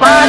5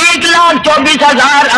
1,24,000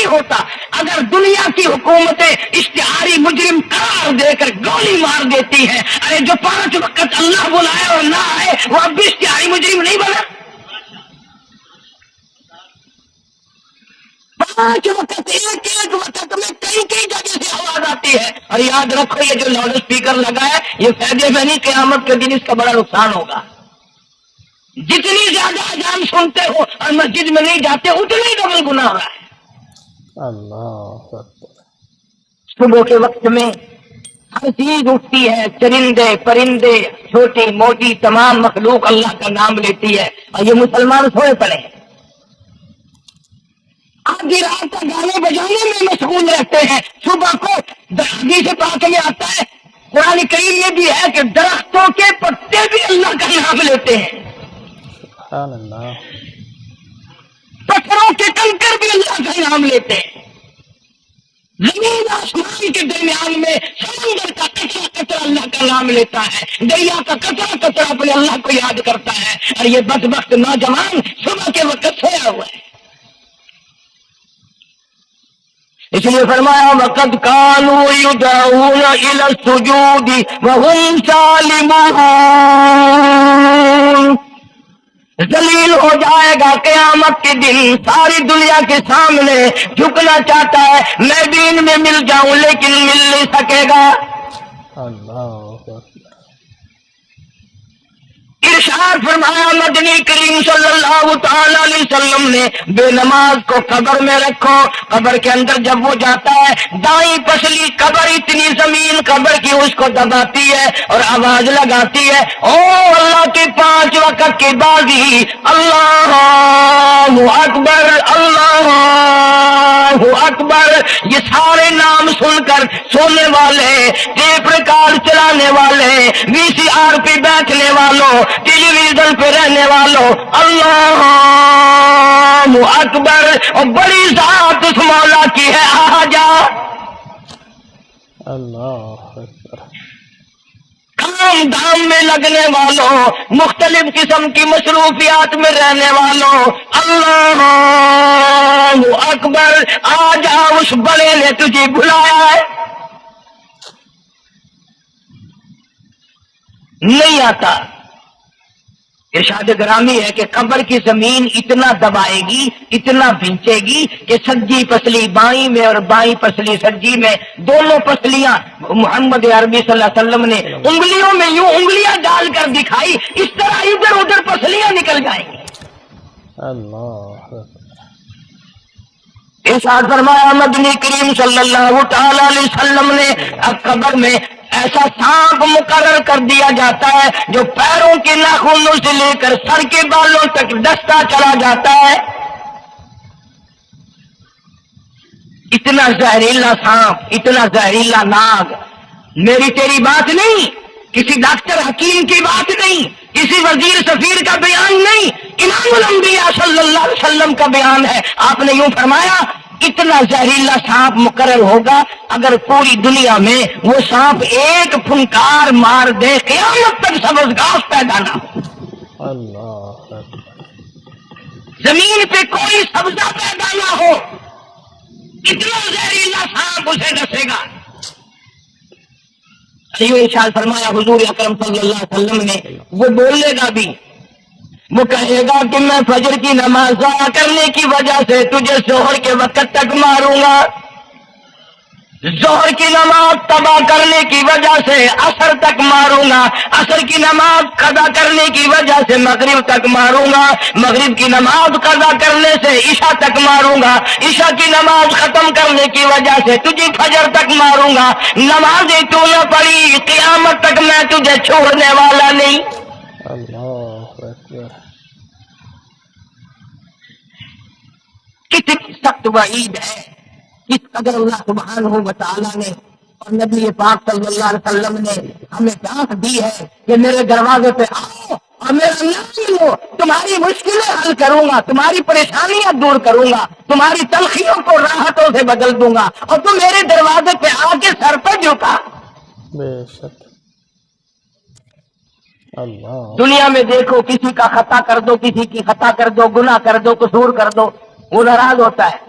نہیں ہوتا اگر دنیا کی حکومتیں اشتہاری مجرم قرار دے کر گولی مار دیتی ہیں. ارے جو 5 وقت اللہ بلائے اور نہ آئے وہ اب بھی اشتہاری مجرم نہیں بنا. 5 وقت ایک وقت میں کئی جگہ سے آواز آتی ہے. اور یاد رکھو یہ جو لاؤڈ اسپیکر لگا ہے یہ فائدے میں نہیں، قیامت کے دن اس کا بڑا نقصان ہوگا. جتنی زیادہ اذان سنتے ہو اور مسجد میں نہیں جاتے اتنا ہی ڈبل گناہ ہو رہا ہے. اللہ اکبر. صبح کے وقت میں ہر چیز اٹھتی ہے، چرندے پرندے چھوٹی موٹی تمام مخلوق اللہ کا نام لیتی ہے اور یہ مسلمان سوئے پڑے ہیں. آدھی رات کا گانے بجانے میں مشغول رہتے ہیں. صبح کو حدیث پاک میں آتا ہے، قرآن کریم میں بھی ہے کہ درختوں کے پتے بھی اللہ کا نام لیتے ہیں، سبحان اللہ. پتھروں کے کنکر بھی اللہ کا نام لیتے ہیں. زمین آسمان کے درمیان میں سمندر کا کچرا کچرا اللہ کا نام لیتا ہے، دریا کا کچرا کچرا اپنے اللہ کو یاد کرتا ہے. اور یہ بدبخت نوجوان صبح کے وقت سویا ہوا ہے. اس لیے فرمایا وَقَدْ كَانُوا يُدْعَوْنَ إِلَى السُّجُودِ وَهُمْ سَالِمُونَ. ذلیل ہو جائے گا قیامت کے دن، ساری دنیا کے سامنے جھکنا چاہتا ہے میں بھی ان میں مل جاؤں لیکن مل نہیں سکے گا. اللہ اکبر. ارشاد فرمایا مدنی کریم صلی اللہ تعالی علیہ وسلم نے بے نماز کو قبر میں رکھو. قبر کے اندر جب وہ جاتا ہے دائیں پسلی قبر اتنی زمین قبر کی اس کو دباتی ہے اور آواز لگاتی ہے او اللہ کی 5 وقت کی بازی، اللہ اکبر اللہ اکبر. یہ سارے نام سن کر سونے والے، ٹیپ ریکارڈ چلانے والے، وی سی آر پہ بیٹھنے والوں، ٹیلی ویژن پہ رہنے والوں اللہ اکبر. اور بڑی ذات اس مولا کی ہے آ جا. اللہ اکبر. کام دھام میں لگنے والوں، مختلف قسم کی مصروفیات میں رہنے والوں اللہ اکبر. آ جا اس بڑے نے تجھے بلایا ہے. نہیں آتا. ارشاد گرامی ہے کہ قبر کی زمین اتنا دبائے گی اتنا بھینچے گی کہ سجی پسلی بائیں میں اور بائیں پسلی سجی میں دونوں پسلیاں محمد عربی صلی اللہ علیہ وسلم نے انگلیوں میں یوں انگلیاں ڈال کر دکھائی، اس طرح ادھر ادھر پسلیاں نکل جائیں گی. اللہ اکبر. ارشاد فرمایا مدنی کریم صلی اللہ تعالی علیہ وسلم نے اب قبر میں ایسا سانپ مقرر کر دیا جاتا ہے جو پیروں کے ناخنوں سے لے کر سر کے بالوں تک ڈستا چلا جاتا ہے. اتنا زہریلا سانپ، اتنا زہریلا ناگ. میری تیری بات نہیں، کسی ڈاکٹر حکیم کی بات نہیں، کسی وزیر سفیر کا بیان نہیں، امام الانبیاء صلی اللہ علیہ وسلم کا بیان ہے. آپ نے یوں فرمایا اتنا زہریلا سانپ مقرر ہوگا اگر پوری دنیا میں وہ سانپ ایک پھنکار مار دے قیامت تک سبز گھاس پیدا نہ ہو. اللہ اکبر. زمین پہ کوئی سبزہ پیدا نہ ہو، اتنا زہریلا سانپ اسے ڈسے گا. ارشاد فرمایا حضور اکرم صلی اللہ علیہ وسلم نے وہ بولے گا بھی، وہ کہے گا کہ میں فجر کی نماز ضائع کرنے کی وجہ سے تجھے ظہر کے وقت تک ماروں گا، ظہر کی نماز تباہ کرنے کی وجہ سے عصر تک ماروں گا، عصر کی نماز قضا کرنے کی وجہ سے مغرب تک ماروں گا، مغرب کی نماز قضا کرنے سے عشاء تک ماروں گا، عشاء کی نماز ختم کرنے کی وجہ سے تجھے فجر تک ماروں گا. نمازیں تو نہ پڑھی قیامت تک میں تجھے چھوڑنے والا نہیں. اللہ اکبر. کتنی سخت وعید ہے، اس قدر اللہ سبحانہ و تعالیٰ نے اور نبی پاک صلی اللہ علیہ وسلم نے ہمیں ڈانٹ دی ہے کہ میرے دروازے پہ آؤ اور میرا نام لو، تمہاری مشکلیں حل کروں گا، تمہاری پریشانیاں دور کروں گا، تمہاری تلخیوں کو راحتوں سے بدل دوں گا، اور تم میرے دروازے پہ آ کے سر پہ جھکا. بے شک. اللہ. دنیا میں دیکھو کسی کا خطا کر دو، کسی کی خطا کر دو، گناہ کر دو، قصور کر دو، وہ ناراض ہوتا ہے.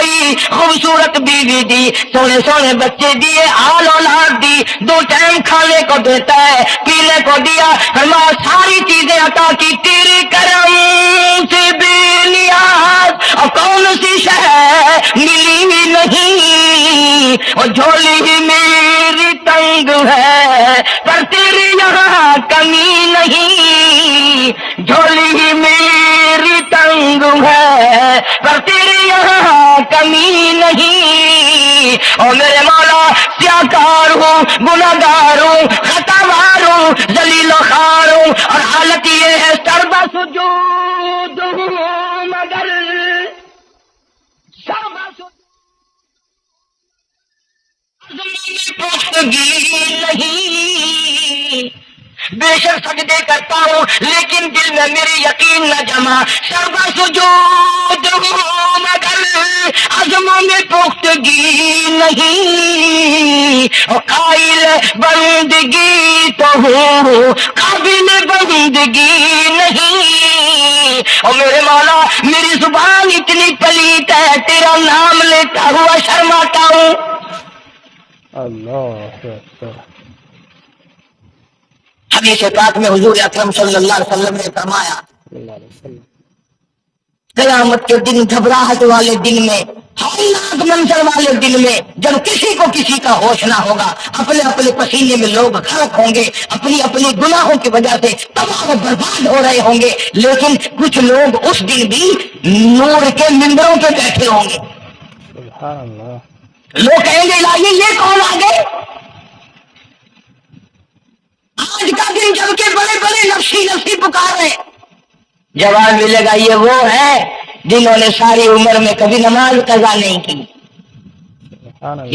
فرمائی، خوبصورت بیوی دی، سونے سونے بچے دیے، آل اولاد دی، 2 ٹائم کھانے کو دیتا ہے، پینے کو دیا، فرمایا ساری چیزیں عطا کی، تیرے کرم سے بے نیاز اور کون سی شے ملی ہی نہیں، اور جھولی ہی میری تنگ ہے پر تیرے یہاں کمی نہیں، جھولی ہی میری تنگ ہے پر تیرے یہاں کمی نہیں، اور میرے مولا سیاکار ہوں، گناہگار ہوں، خطاوار ہوں، ذلیل و خوار ہوں، اور حالت یہ ہے سربا سجود ہوں مگر سربا پختگی نہیں، بے شک سجدے کرتا ہوں لیکن دل میں میری یقین نہ جمع، سربا سجود ہوں مگر عزموں میں پختگی نہیں، اور قائل بندگی تو ہوں قابل بندگی نہیں، اور میرے مولا میری زبان اتنی پلیت ہے تیرا نام لیتا ہوا شرماتا ہوں۔ اللہ اکبر۔ حدیث پاک میں حضور اکرم صلی اللہ علیہ وسلم نے فرمایا قیامت کے دن، گھبراہٹ والے دن میں، ہولناک منظر والے دن میں، جب کسی کو کسی کا ہوش نہ ہوگا، اپنے اپنے پسینے میں لوگ غرق ہوں گے، اپنی اپنی گناہوں کی وجہ سے تباہ و برباد ہو رہے ہوں گے، لیکن کچھ لوگ اس دن بھی نور کے ممبروں پہ بیٹھے ہوں گے۔ سبحان اللہ۔ لوگ کہیں گے الہی یہ کون آ گئے؟ آج کا دن جب کے بڑے بڑے نفسی نفسی پکار رہے، جواب ملے گا یہ وہ ہے جنہوں نے ساری عمر میں کبھی نماز قضا نہیں کی،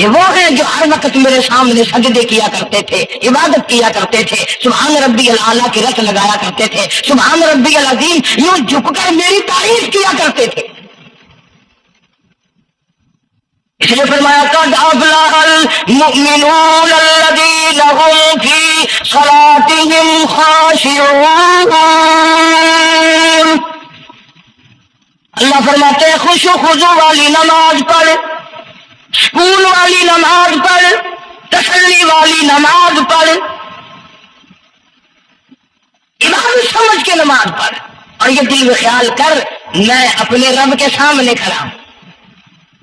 یہ وہ ہیں جو ہر وقت میرے سامنے سجدے کیا کرتے تھے، عبادت کیا کرتے تھے، سبحان ربی الاعلیٰ کی رٹ لگایا کرتے تھے، سبحان ربی العظیم یوں جھک کر میری تعریف کیا کرتے تھے۔ اس لیے فرمایا قد افلح المؤمنون الذین هم فی صلاتهم خاشعون، اللہ فرماتے ہیں خوش و خضوع والی نماز پڑھ، سکون والی نماز پڑھ، تسلی والی نماز پڑھ، عبادت سمجھ کے نماز پڑھ، اور یہ دل میں خیال کر میں اپنے رب کے سامنے کھڑا ہوں،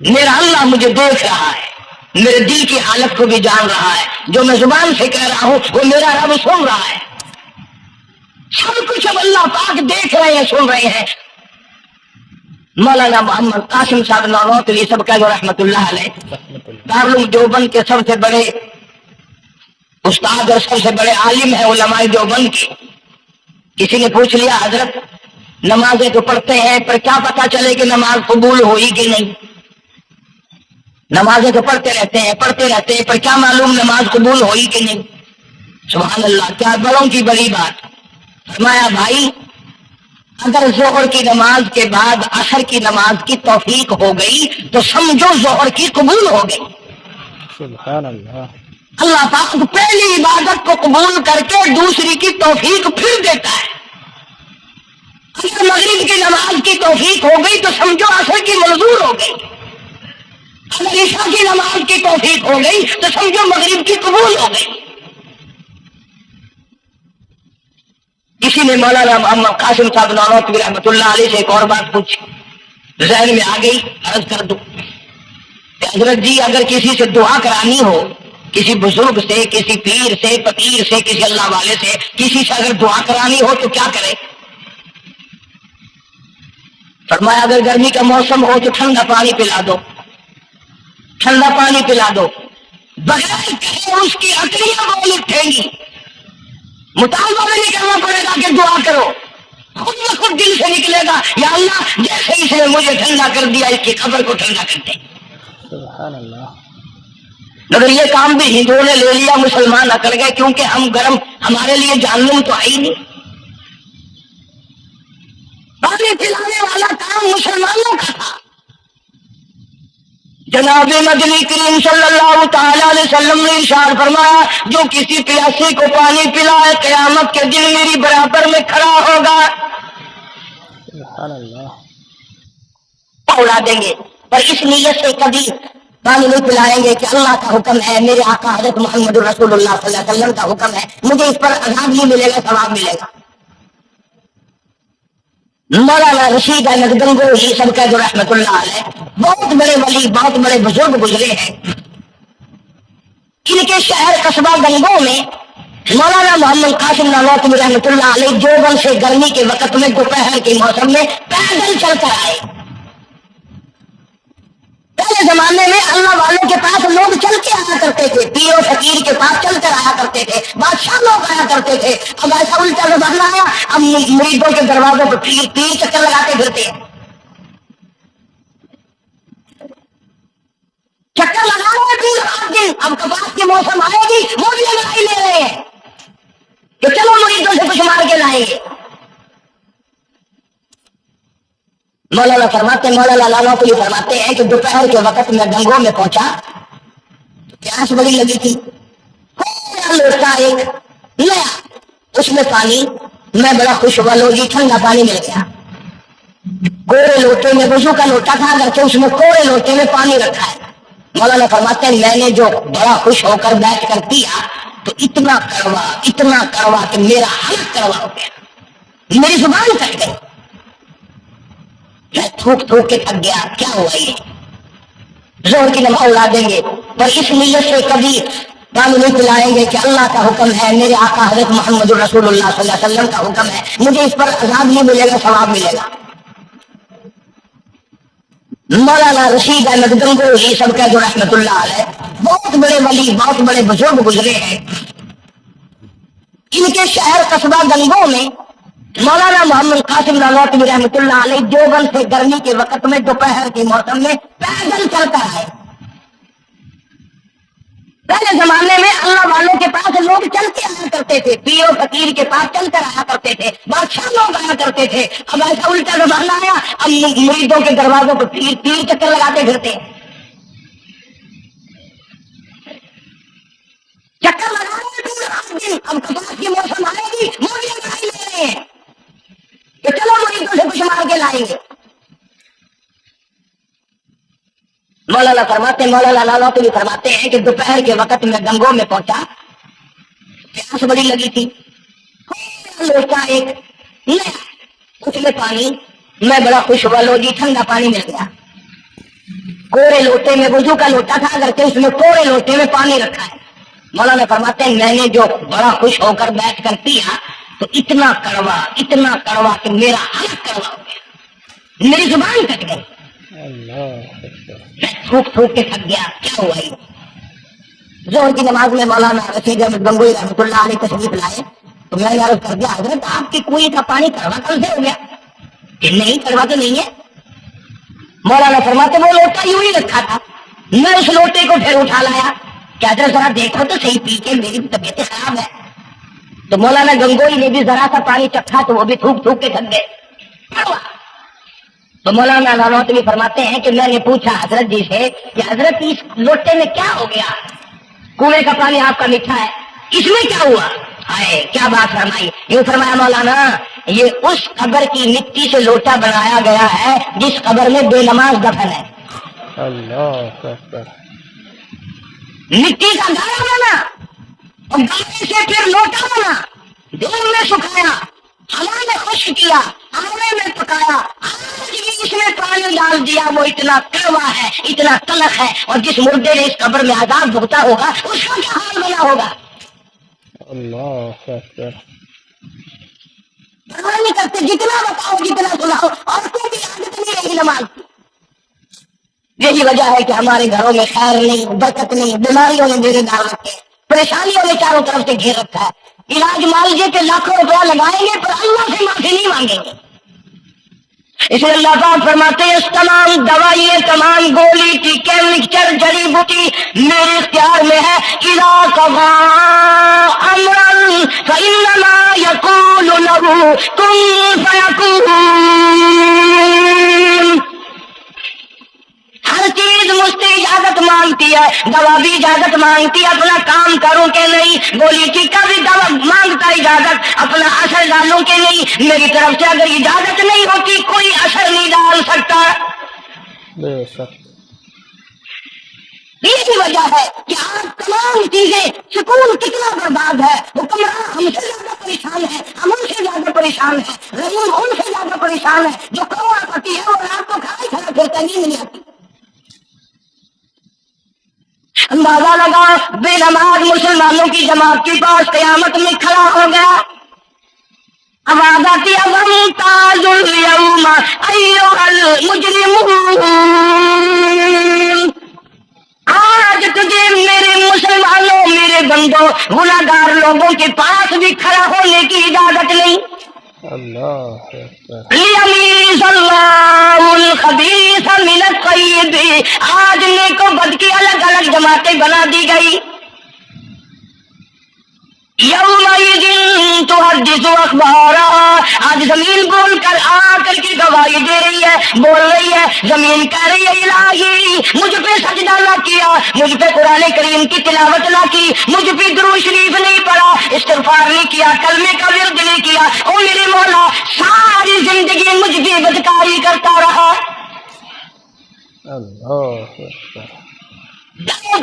میرا اللہ مجھے دیکھ رہا ہے، میرے دل کی حالت کو بھی جان رہا ہے، جو میں زبان سے کہہ رہا ہوں وہ میرا رب سن رہا ہے، سب کچھ اب اللہ پاک دیکھ رہے ہیں، سن رہے ہیں۔ مولانا محمد قاسم صاحب نانوتوی سب کا جو رحمت اللہ علیہ، دارالعلوم دیوبند کے سب سے بڑے استاد اور سب سے بڑے عالم ہیں علماء دیوبند کے۔ کسی نے پوچھ لیا حضرت نمازیں تو پڑھتے ہیں پر کیا پتا چلے کہ نماز قبول ہوئی کہ نہیں؟ نمازیں تو پڑھتے رہتے ہیں پر کیا معلوم نماز قبول ہوئی کہ نہیں؟ سبحان اللہ، کیا بڑوں کی بڑی بات۔ فرمایا بھائی اگر ظہر کی نماز کے بعد عصر کی نماز کی توفیق ہو گئی تو سمجھو ظہر کی قبول ہو گئی۔ سبحان اللہ۔ اللہ پاک پہلی عبادت کو قبول کر کے دوسری کی توفیق پھر دیتا ہے۔ اگر مغرب کی نماز کی توفیق ہو گئی تو سمجھو عصر کی منظور ہو گئی، اگر عشاء کی نماز کی توفیق ہو گئی تو سمجھو مغرب کی قبول ہو گئی۔ کسی نے مولانا محمد قاسم صاحب نانوتوی رحمۃ اللہ علیہ سے ایک اور بات پوچھی، ذہن میں آ گئی، عرض کر دوں کہ حضرت جی اگر کسی سے دعا کرانی ہو، کسی بزرگ سے، کسی پیر سے، فقیر سے، کسی اللہ والے سے، کسی سے اگر دعا کرانی ہو تو کیا کرے؟ فرمایا اگر گرمی کا موسم ہو تو ٹھنڈا پانی پلا دو، ٹھنڈا پانی پلا دو، بغیر کہیں اس کی اکڑیاں بول اٹھیں گی، مطالبہ بھی نہیں کرنا پڑے گا کہ دعا کرو، خود بخود دل سے نکلے گا یا اللہ جیسے اس نے مجھے ٹھنڈا کر دیا اس کی قبر کو ٹھنڈا کر دے۔ سبحان اللہ۔ مگر یہ کام بھی ہندوؤں نے لے لیا، مسلمان نہ کر گئے، کیونکہ ہم گرم، ہمارے لیے جہنم تو ہے ہی نہیں۔ پانی پلانے والا کام مسلمانوں کا تھا۔ جناب مدنی کریم صلی اللہ تعالی علیہ وسلم نے ارشاد فرمایا جو کسی پیاسی کو پانی پلائے قیامت کے دن میری برابر میں کھڑا ہوگا، سبحان اللہ۔ اڑا دیں گے، پر اس نیت سے کبھی پانی نہیں پلائیں گے کہ اللہ کا حکم ہے، میرے آقا حضرت محمد رسول اللہ صلی اللہ علیہ وسلم کا حکم ہے، مجھے اس پر عذاب نہیں ملے گا، ثواب ملے گا۔ مولانا رشید احمد گنگوہی سب کا جو رحمت اللہ علیہ، بہت بڑے ولی، بہت بڑے بزرگ گزرے ہیں۔ ان کے شہر قصبہ گنگو میں مولانا محمد قاسم نانوتوی رحمۃ اللہ علیہ دیوبند سے گرمی کے وقت میں دوپہر کے موسم میں پیدل چل کر آئے۔ پہلے زمانے میں اللہ والوں کے پاس لوگ چل کے آیا کرتے تھے، پیر و فقیر کے پاس چل کر آیا کرتے تھے، بادشاہ لوگ آیا کرتے تھے۔ اب ایسا الٹا زمانہ آیا، اب مریدوں کے دروازوں پر پیر چکر لگاتے پھرتے ہیں، چکر لگا رہے ہیں پیر رات دن۔ اب کپاس کے موسم آئے گی، وہ بھی لڑائی لے رہے ہیں کہ چلو مریدوں سے کچھ مار کے لائیں گے۔ مولانا مولانا نانوتوی فرماتے ہیں کہ دوپہر کے وقت میں گنگو میں پہنچا، پیاس بڑی لگی تھی، لوٹا ایک نیا، اس میں پانی، میں بڑا خوش ہوا، لو جی ٹھنڈا پانی مل گیا۔ کوڑے لوٹے میں، وضو کا لوٹا تھا اگرچہ اس میں کوڑے لوٹے میں پانی رکھا ہے۔ مولانا فرماتے ہیں میں نے جو بڑا خوش ہو کر بیٹھ کر پیا تو اتنا کڑوا کہ میرا حلق کڑوا ہو گیا، میری زبان کٹ گئی، میں تھوک کے تھک گیا۔ کیا ہوا یہ؟ زور کی نماز اڑا دیں گے، پر اس نیت سے کبھی پانی نہیں پلائیں گے کہ اللہ کا حکم ہے، میرے آقا حضرت محمد رسول اللہ صلی اللہ علیہ وسلم کا حکم ہے، مجھے اس پر عذاب نہیں ملے گا، ثواب ملے گا۔ مولانا رشید احمد گنگوہی سب کا جو رحمت اللہ علیہ، بہت بڑے ولی، بہت بڑے بزرگ گزرے ہیں۔ ان کے شہر قصبہ گنگو میں مولانا محمد قاسم نانوتوی رحمۃ اللہ علیہ دیوبند سے گرمی کے وقت میں دوپہر کے موسم میں پیدل چل کر آئے۔ پہلے زمانے میں اللہ والوں کے پاس لوگ چل کے آیا کرتے تھے، پیر و فقیر کے پاس چل کر آیا کرتے تھے، بادشاہ لوگ آیا کرتے تھے۔ اب ایسا الٹا زمانہ آیا، اب مریدوں کے دروازوں پر پیر چکر لگاتے پھرتے ہیں، چکر لگا رہے ہیں پیر رات دن۔ اب کپاس کے موسم آئے گی، وہ بھی لڑائی لے رہے ہیں کہ چلو مریدوں سے کچھ مار کے لائیں گے۔ مولانا نانوتوی فرماتے ہیں کہ دوپہر کے وقت میں گنگو میں پہنچا، پیاس بڑی لگی تھی، لوٹا ایک نیا، اس میں پانی، میں بڑا خوش ہوا، لو جی ٹھنڈا پانی مل گیا۔ کوڑے لوٹے میں، وضو کا لوٹا تھا اگرچہ اس میں کوڑے لوٹے میں پانی رکھا ہے۔ مولانا فرماتے ہیں میں نے جو بڑا خوش ہو کر بیٹھ کر پیا تو اتنا کڑوا کہ میرا حلق کڑوا ہو گیا، میری زبان کٹ گئی، میں تھوک کے تھک گیا۔ کیا ہوا یہ؟ ظہر کی نماز میں مولانا رشید احمد گنگوہی رحمۃ اللہ علیہ تشریف لائے تو میں نے عرض کر دیا حضرت آپ کی کنویں کا پانی کڑوا کل سے ہو گیا؟ کہ نہیں، کڑوا تو نہیں ہے۔ مولانا فرماتے وہ لوٹا یوں ہی رکھا تھا، میں اس لوٹے کو پھر اٹھا لایا کہ حضرت ذرا دیکھو تو صحیح پی کے، میری طبیعت خراب ہے۔ تو مولانا گنگوہی نے بھی ذرا سا پانی چکھا تو وہ بھی تھوک کے تھک گئے۔ تو مولانا نانوتوی فرماتے ہیں کہ میں نے پوچھا حضرت جی سے کہ حضرت اس لوٹے میں کیا ہو گیا؟ کنویں کا پانی آپ کا میٹھا ہے، اس میں کیا ہوا؟ ہائے کیا بات فرمائی! یوں فرمایا مولانا یہ اس قبر کی مٹی سے لوٹا بنایا گیا ہے جس قبر میں بے نماز دفن ہے۔ اللہ اکبر! مٹی کا گاڑا بنا اور گاڑے سے پھر لوٹا بنا، دھوپ میں سکھایا، ہوا میں خشک کیا، آلے میں پکایا، آج بھی اس میں پانی ڈال دیا، وہ اتنا کڑوا ہے، اتنا تلخ ہے، اور جس مردے نے اس قبر میں عذاب بھگتا ہوگا اس کا کیا حال بنا ہوگا؟ اللہ اکبر! پرواہ نہیں کرتے، جتنا بتاؤ جتنا سناؤ، اور کوئی بھی عادت نہیں رہی نماز کی۔ یہی وجہ ہے کہ ہمارے گھروں میں خیر نہیں، برکت نہیں، بیماریوں نے میرے ڈال رکھے، پریشانیوں نے چاروں طرف سے گھیر رکھا ہے۔ علاج معالجے کے لاکھوں روپیہ لگائیں گے پر اللہ سے معافی نہیں مانگیں گے۔ اس لیے اللہ پاک فرماتے ہیں تمام دوائیں، تمام گولی ٹیکے مکسچر جڑی بوٹی میرے اختیار میں ہے۔ اذا قضى امرا فانما يقول له كن فيكون۔ ہر چیز مجھ سے اجازت مانگتی ہے، دوا بھی اجازت مانگتی ہے اپنا کام کروں کہ نہیں، گولی ٹیکا بھی دوا مانگتا ہے اجازت اپنا اثر ڈالوں کہ نہیں۔ میری طرف سے اگر اجازت نہیں ہوتی کوئی اثر نہیں ڈال سکتا۔ بے شک یہی وجہ ہے کہ آج تمام چیزیں سکون کتنا برباد ہے. حکمراں ہم سے زیادہ پریشان ہے, ہم ان سے زیادہ پریشان ہے, رحیم ان سے زیادہ پریشان ہے. جو کروڑ پتی ہے وہ رات کو کھائی کھڑا پھرتا نہیں مل آتی. اندازہ لگا بے نماز مسلمانوں کی جماعت کے پاس قیامت میں کھڑا ہو گیا. آواز آتی ہے وَامْتَازُوا الْيَوْمَ أَيُّهَا الْمُجْرِمُونَ, آج تجھے میرے مسلمانوں, میرے بندوں, گناہگار لوگوں کے پاس بھی کھڑا ہونے کی اجازت نہیں. اللہ اکبر. لِيَمِيزَ اللَّهُ الْخَبِيثَ مِنَ الطَّيِّبِ, آج نیک و بد کی الگ الگ جماعتیں بنا دی گئی. یومئذ تحدث اخبارها, آج زمین بول کر آ کر کے گواہی دے رہی ہے, بول رہی ہے. زمین کہہ رہی ہے الہی مجھ پہ سجدہ نہ کیا, مجھ پہ قرآن کریم کی تلاوت نہ کی, مجھ پہ درود شریف نہیں پڑھا, استغفار نہیں کیا, کلمے کا ورد نہیں کیا. او میرے مولا, ساری زندگی مجھ پہ بدکاری کرتا رہا. اللہ اکبر.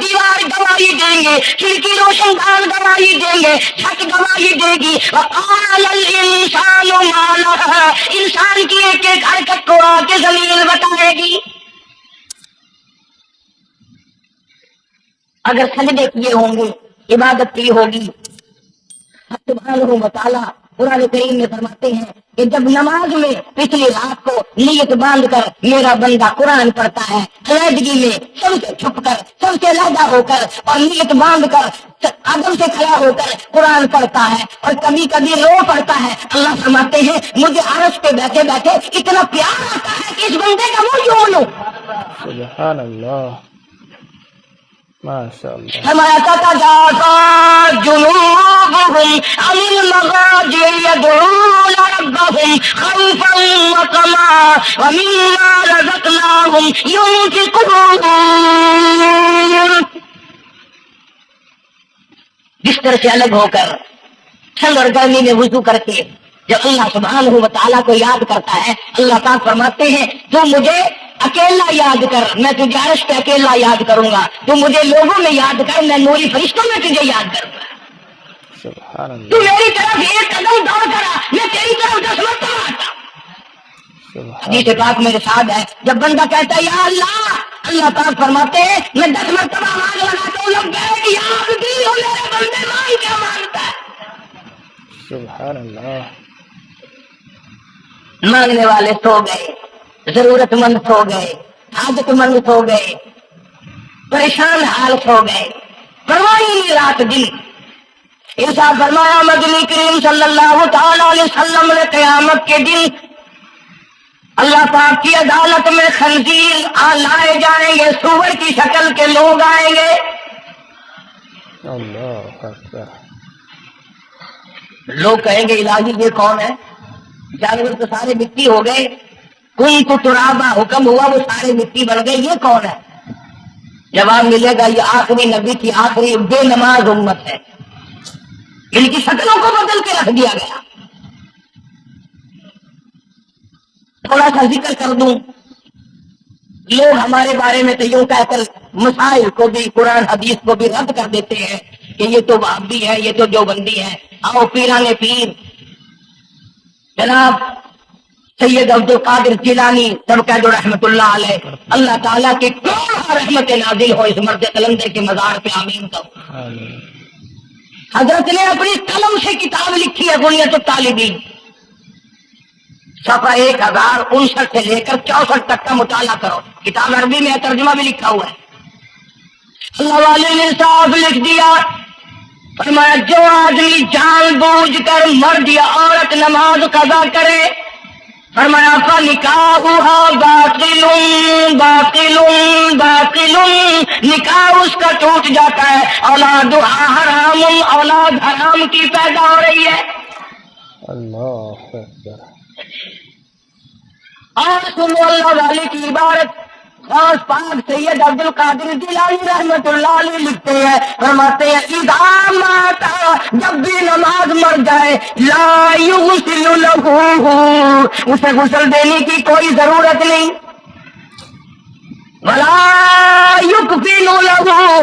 دیوار گواہی دیں گے, کھڑکی روشن دان گواہی دیں گے, چھت گواہی دے گی. وقال الانسان ما لها, انسان کی ایک ایک حرکت کو آ کے زمین بتائے گی. اگر سجدے کیے ہوں گے, عبادت کی ہوگی. سبحانہ و تعالیٰ قرآن کریم میں فرماتے ہیں کہ جب نماز میں پچھلی رات کو نیت باندھ کر میرا بندہ قرآن پڑھتا ہے, علیحدگی میں سب سے چھپ کر, سب سے علیحدہ ہو کر, اور نیت باندھ کر ادب سے کھڑا ہو کر قرآن پڑھتا ہے, اور کبھی کبھی رو پڑھتا ہے, اللہ فرماتے ہیں مجھے عرش پہ بیٹھے بیٹھے اتنا پیار آتا ہے کہ اس بندے کا منہ چوم لوں. سبحان اللہ, ماشاء اللہ. فرمایا تتجافى جنوبهم عن المضاجع يدعون ربهم خوفا وطمعا ومما رزقناهم ينفقون. بستر سے الگ ہو کر ٹھنڈ اور گرمی میں وضو کر کے جب اللہ سبحانہ و تعالیٰ کو یاد کرتا ہے, اللہ پاک فرماتے ہیں تو مجھے اکیلا یاد کر, میں تجھے عرش پہ اکیلا یاد کروں گا. تو مجھے لوگوں میں یاد کر, میں نوری فرشتوں میں تجھے یاد کروں گا. سبحان اللہ. تو میری طرف ایک قدم دوڑ کرا, میں تیری طرف 10 مرتبہ آتا. حدیث پاک میرے ساتھ ہے, جب بندہ کہتا ہے یا اللہ, اللہ پاک فرماتے ہیں میں 10 مرتبہ آواز لگاتا ہوں, لبیک یا عبدی, ہو میرے بندے مانگ کیا مانگتا ہے. سبحان اللہ. مانگنے والے سو گئے, ضرورت مند سو گئے, حاجت مند سو گئے, پریشان حال سو گئے, پرواہ نہیں رات دن. ایسا فرمایا مدنی کریم صلی اللہ تعالی علیہ وسلم نے قیامت کے دن اللہ پاک کی عدالت میں خنزیر لائے جائیں گے, سور کی شکل کے لوگ آئیں گے. اللہ اکبر. لوگ کہیں گے الہی یہ کون ہے, جانور تو سارے مٹی ہو گئے, کن تو ترابا حکم ہوا وہ سارے مٹی بن گئے, یہ کون ہے؟ جواب ملے گا یہ آخری نبی کی آخری بے نماز امت ہے, ان کی شکلوں کو بدل کے رکھ دیا گیا. تھوڑا سا ذکر کر دوں, لوگ ہمارے بارے میں تو یوں کہہ کر مسائل کو بھی, قرآن حدیث کو بھی رد کر دیتے ہیں کہ یہ تو وہابی ہے, یہ تو دیوبندی ہے. آؤ پیران پیر جناب سید عبد القادر جیلانی سب کہہ دو رحمت اللہ علیہ, اللہ تعالیٰ کی کروڑ رحمت نازل ہو اس مرد قلندر کے مزار پہ, آمین. تو حضرت نے اپنی قلم سے کتاب لکھی ہے بنیت الطالبین, صفحہ 1059 سے لے کر 64 تک کا مطالعہ کرو, کتاب عربی میں ترجمہ بھی لکھا ہوا ہے. اللہ والے نے صاحب لکھ دیا, فرمایا جو آدمی جان بوجھ کر مرد یا عورت نماز قضا کرے, فرمایا فنکاحها باطل باطل باطل, نکاح اس کا ٹوٹ جاتا ہے. اولادها حرام, اولاد حرام کی پیدا ہو رہی ہے. اللہ اکبر. اور سنو اللہ والے کی عبارت, غوث پاک سید عبد القادر جیلانی رحمت اللہ علیہ لکھتے ہیں, فرماتے ہیں اذا مات, جب بھی نماز مر جائے, لا یغسل لہ, اسے غسل دینے کی کوئی ضرورت نہیں. ولا یکفن لہ,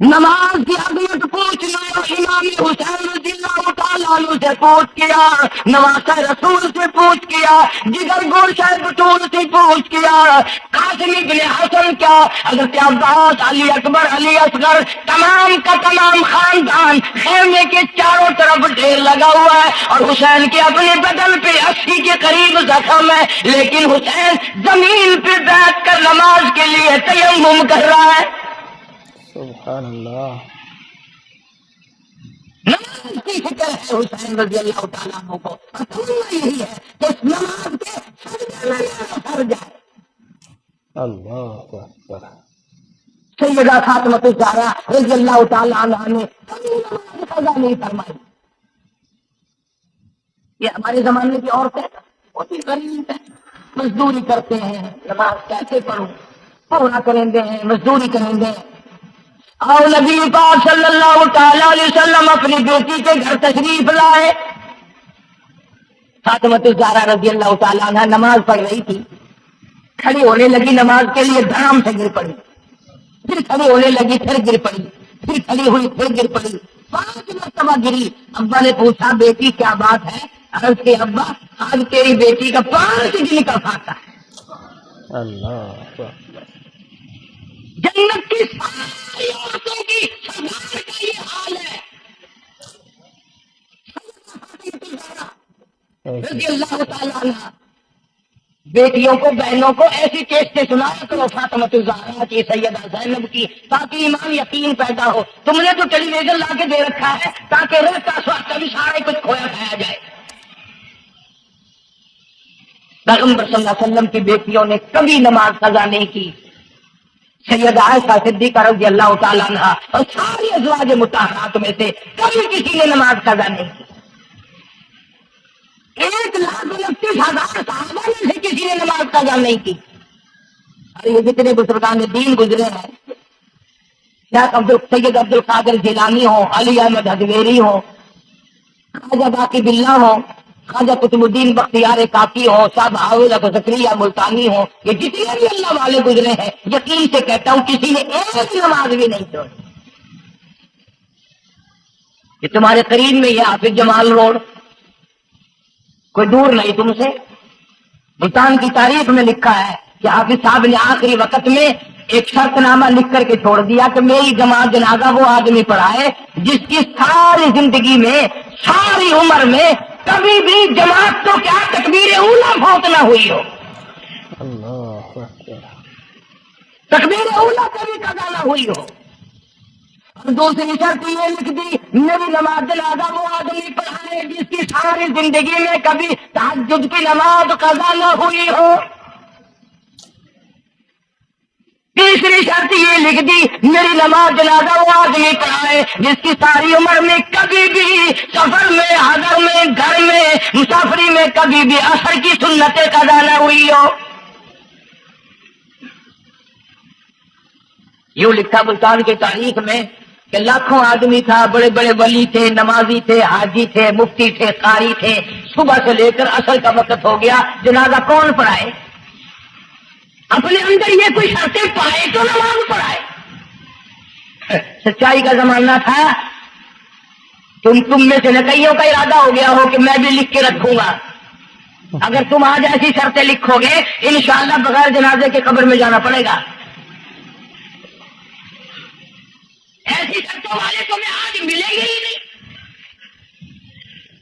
نماز کی عظمت پوچھ لو، امام حسین رضی اللہ تعالیٰ عنہ سے پوچھ کیا، نواسہ رسول سے پوچھ کیا، جگر گوشہ بطول سے پوچھ کیا، قاسم ابن حسن کیا، حضرت عباس، علی اکبر، علی اصغر، تمام کا تمام خاندان خیمے کے چاروں طرف ڈھیر لگا ہوا ہے، اور حسین کے اپنے بدن پہ 80 کے قریب زخم ہے، لیکن حسین زمین پہ بیٹھ کر نماز کے لیے تیمم کر رہا ہے۔ سبحان اللہ۔ نماز کی فکر ہے حسین رضی اللہ تعالیٰ عنہ کو، اور تمنا یہی ہے کہ اس نماز کے سجدے میں اتر جائے۔ اللہ اکبر۔ سیدہ فاطمہ الزہرا رضی اللہ تعالیٰ عنہا نے کبھی نماز قضا نہیں فرمائی۔ یہ ہمارے زمانے کی عورتیں بہت ہی غریب ہیں، مزدوری کرتے ہیں، نماز کیسے پڑھوں، پورا کریں گے، مزدوری کریں گے۔ اور نبی پاک صلی اللہ تعالی علیہ وسلم اپنی بیٹی کے گھر تشریف لائے۔ فاطمہ الزہرا رضی اللہ تعالیٰ عنہ نماز پڑھ رہی تھی، کھڑی ہونے لگی نماز کے لیے، دھڑام سے گر پڑی، پھر کھڑی ہونے لگی، پھر گر پڑی، پھر کھڑی ہوئی، پھر گر پڑی، 5 مرتبہ گری۔ ابا نے پوچھا بیٹی کیا بات ہے؟ عرض کے ابا آج تیری بیٹی کا 5 دن کا فاتحہ ہے۔ اللہ اکبر۔ جنت کی ساری عورتوں کی سردار کا یہ حال ہے۔ رضی اللہ تعالیٰ عنہ بیٹیوں کو، بہنوں کو ایسی چیزیں سنایا کرو، فاطمہ الزہرا کی، سیدہ زینب کی، تاکہ ایمان یقین پیدا ہو۔ تم نے تو ٹیلی ویژن لا کے دے رکھا ہے تاکہ رہتا سوچتا بھی سارا کچھ کھویا کھایا جائے۔ پیغمبر صلی اللہ علیہ وسلم کی بیٹیوں نے کبھی نماز قضا نہیں کی۔ سیدہ عائشہ صدیقہ رضی اللہ تعالیٰ عنہ اور ساری ازواج مطہرات میں سے کبھی کسی نے نماز قضا نہیں کی۔ 1,29,000 صحابہ میں سے کسی نے نماز قضا نہیں کی۔ ارے یہ جتنے بزرگان دین گزرے ہیں، سید عبد القادر جیلانی ہو، علی احمد حجویری ہو، خواجہ باقی باللہ ہو، خواجہ قطب الدین بختیار کاکی ہو، صاحب حافظ زکریا ملتانی ہو، یہ جتنے بھی اللہ والے گزرے ہیں، یقین سے کہتا ہوں کسی نے ایک نماز بھی نہیں چھوڑی۔ یہ تمہارے قریب میں یہ حافظ جمال روڈ، کوئی دور نہیں تم سے، ملتان کی تاریخ میں لکھا ہے کہ حافظ صاحب نے آخری وقت میں ایک شرط نامہ لکھ کر کے چھوڑ دیا کہ میری جماعت جنازہ وہ آدمی پڑھائے جس کی ساری زندگی میں، ساری عمر میں کبھی بھی جماعت تو کیا تکبیر اولا فوت نہ ہوئی ہو، اللہ اکبر۔ تکبیر اولا کبھی قضا نہ ہوئی ہو۔ اور دوسری شرط یہ لکھ دی میری نماز جنازہ وہ آدمی پڑھائے جس کی ساری زندگی میں کبھی تہجد کی نماز قضا نہ ہوئی ہو۔ تیسری شرط یہ لکھ دی میری نماز جنازہ وہ آدمی پڑھائے جس کی ساری عمر میں کبھی بھی سفر میں، حضر میں، گھر میں، مسافری میں کبھی بھی عصر کی سنتیں قضا نہ ہوئی ہو۔ یوں لکھا ملتان کی تاریخ میں کہ لاکھوں آدمی تھا، بڑے بڑے ولی تھے، نمازی تھے، حاجی تھے، مفتی تھے، قاری تھے، صبح سے لے کر عصر کا وقت ہو گیا، جنازہ کون پڑھائے؟ اپنے اندر یہ کوئی شرطیں پائے تو نماز پڑھائے۔ سچائی کا زمانہ تھا، تم میں سے نکئیوں کا ارادہ ہو گیا ہو کہ میں بھی لکھ کے رکھوں گا، اگر تم آج ایسی شرطیں لکھو گے انشاءاللہ بغیر جنازے کے قبر میں جانا پڑے گا۔ ایسی شرطوں والے تو میں آج ملیں گے ہی نہیں،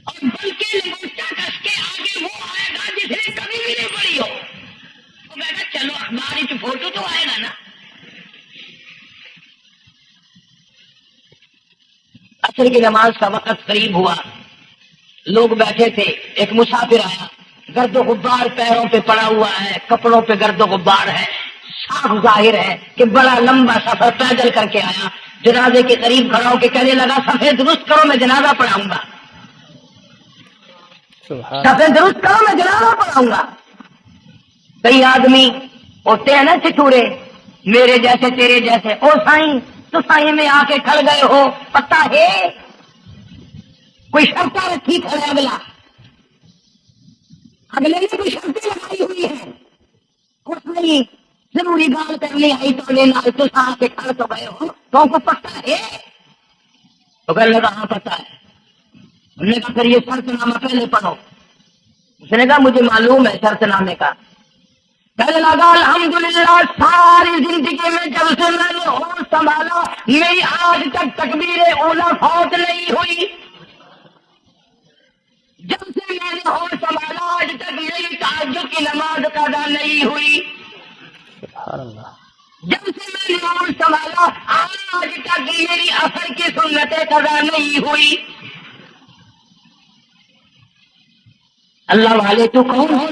اور بلکہ لگوچا کس کے آگے وہ آئے گا جس نے کبھی بھی نہیں پڑھی ہو۔ تو میں کہا چلو اخبار کی فوٹو تو آئے گا نا۔ عصر کی نماز کا وقت قریب ہوا، لوگ بیٹھے تھے، ایک مسافر آیا، گرد و غبار پیروں پہ پڑا ہوا ہے، کپڑوں پہ گرد و غبار ہے، صاف ظاہر ہے کہ بڑا لمبا سفر پیدل کر کے آیا۔ جنازے کے قریب کھڑا ہو کے کہنے لگا صفے درست کرو میں جنازہ پڑھاؤں گا، صفے درست کرو میں جنازہ پڑھاؤں گا۔ کئی آدمی ہوتے ہیں نا چٹورے، میرے جیسے تیرے جیسے، او سائیں تو سائیں میں آ کے کھڑ گئے ہو، پتہ ہے کوئی شرطیں رکھی کھڑے، اگلے نے کوئی شرطیں لگائی ہوئی ہیں، اس نہیں ضروری گال کرنے آئی تو لینا تو ساتھ کے کھڑ تو گئے ہو تو کو پتہ ہے تو کہنے لگا ہاں پتہ ہے. انہوں نے کہا پھر یہ شرط نامہ پہلے پڑھو. اس نے کہا مجھے معلوم ہے شرط نامے کا. کہنے لگا الحمدللہ ساری زندگی میں جب سے میں نے ہوش سنبھالا میری آج تک تکبیر اولیٰ فوت نہیں ہوئی. جب سے میں نے ہوش سنبھالا آج تک میری تہجد کی نماز قضا نہیں ہوئی. سبحان اللہ. جب سے میں نے ہوش سنبھالا آج تک میری عصر کی سنتیں قضا نہیں ہوئی. اللہ والے تو کون ہے؟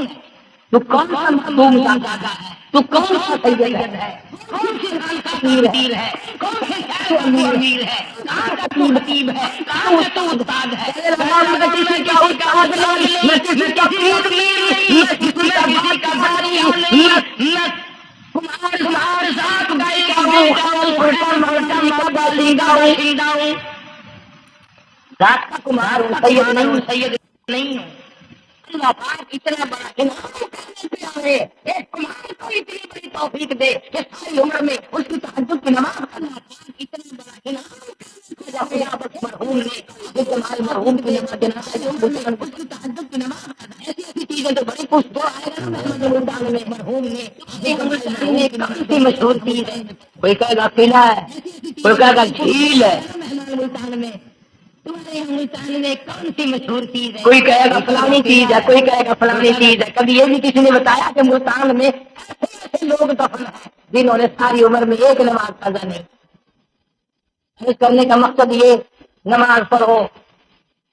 تو کون سا معصوم کا دادا ہے؟ تو کون سا سید ہے؟ کون سی حال کا پیر ہے؟ کون سے امیر ہے؟ کہاں کا تو خطیب ہے؟ کہاں کا تو استاد ہے؟ میں کسی کا استاد نہیں، میں کسی کا پیر نہیں، میں کسی کا بھائی کا بھائی میں کمہار ذات گائے کا باشندہ ہوں. ذات کا کمہار ہوں، سید نہیں ہوں، سید نہیں ہوں. اللہ پاک اتنا بڑا انعام کرنے پہ آئے ایک کمار کو اتنی بڑی توفیق دے کہ ساری عمر میں اس کی تہجد کی نماز. اللہ پاک اتنا بڑا انعام مرحوم نے جمال مرحوم کی نماز اس کی تہجد کی نماز. ایسی ایسی چیزیں تو بڑی کچھ دو آئے گا میں مرحوم نے کون سی مشہور چیز ہے. کوئی کہے گا قلعہ ہے، کوئی کہے گا جھیل ہے. تمہارے یہاں ملتان میں کون سی مشہور چیز ہے؟ کوئی کہے گا فلانی چیز ہے، کوئی کہے گا فلانی چیز ہے. کبھی یہ بھی کسی نے بتایا کہ ملتان میں ایسے لوگ دفن ہیں جنہوں نے ساری عمر میں ایک نماز قضا نہیں. اس کرنے کا مقصد یہ نماز پڑھو،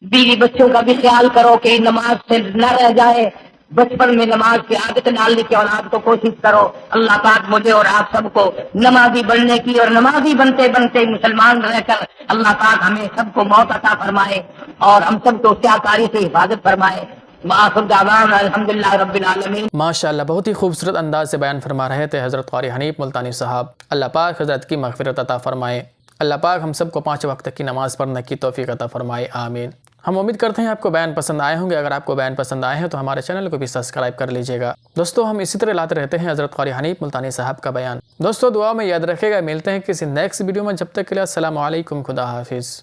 بیوی بچوں کا بھی خیال کرو کہ نماز سے نہ رہ جائے. بچپن میں نماز کی عادت ڈالنے کی اولاد کو کوشش کرو. اللہ پاک مجھے اور آپ سب کو نمازی بننے کی اور نمازی بنتے بنتے مسلمان رہ کر اللہ پاک ہمیں سب کو موت عطا فرمائے اور ہم سب کو سیاکاری سے حفاظت فرمائے. وآخر دعوانا الحمدللہ رب العالمین. ماشاءاللہ بہت ہی خوبصورت انداز سے بیان فرما رہے تھے حضرت قاری حنیف ملتانی صاحب. اللہ پاک حضرت کی مغفرت عطا فرمائے. اللہ پاک ہم سب کو 5 وقت کی نماز پڑھنے کی توفیق عطا فرمائے. آمین. ہم امید کرتے ہیں آپ کو بیان پسند آئے ہوں گے. اگر آپ کو بیان پسند آئے ہیں تو ہمارے چینل کو بھی سبسکرائب کر لیجئے گا. دوستو ہم اسی طرح لاتے رہتے ہیں حضرت قاری حنیف ملتانی صاحب کا بیان. دوستو دعا میں یاد رکھے گا. ملتے ہیں کسی نیکسٹ ویڈیو میں. جب تک کے لیے السلام علیکم. خدا حافظ.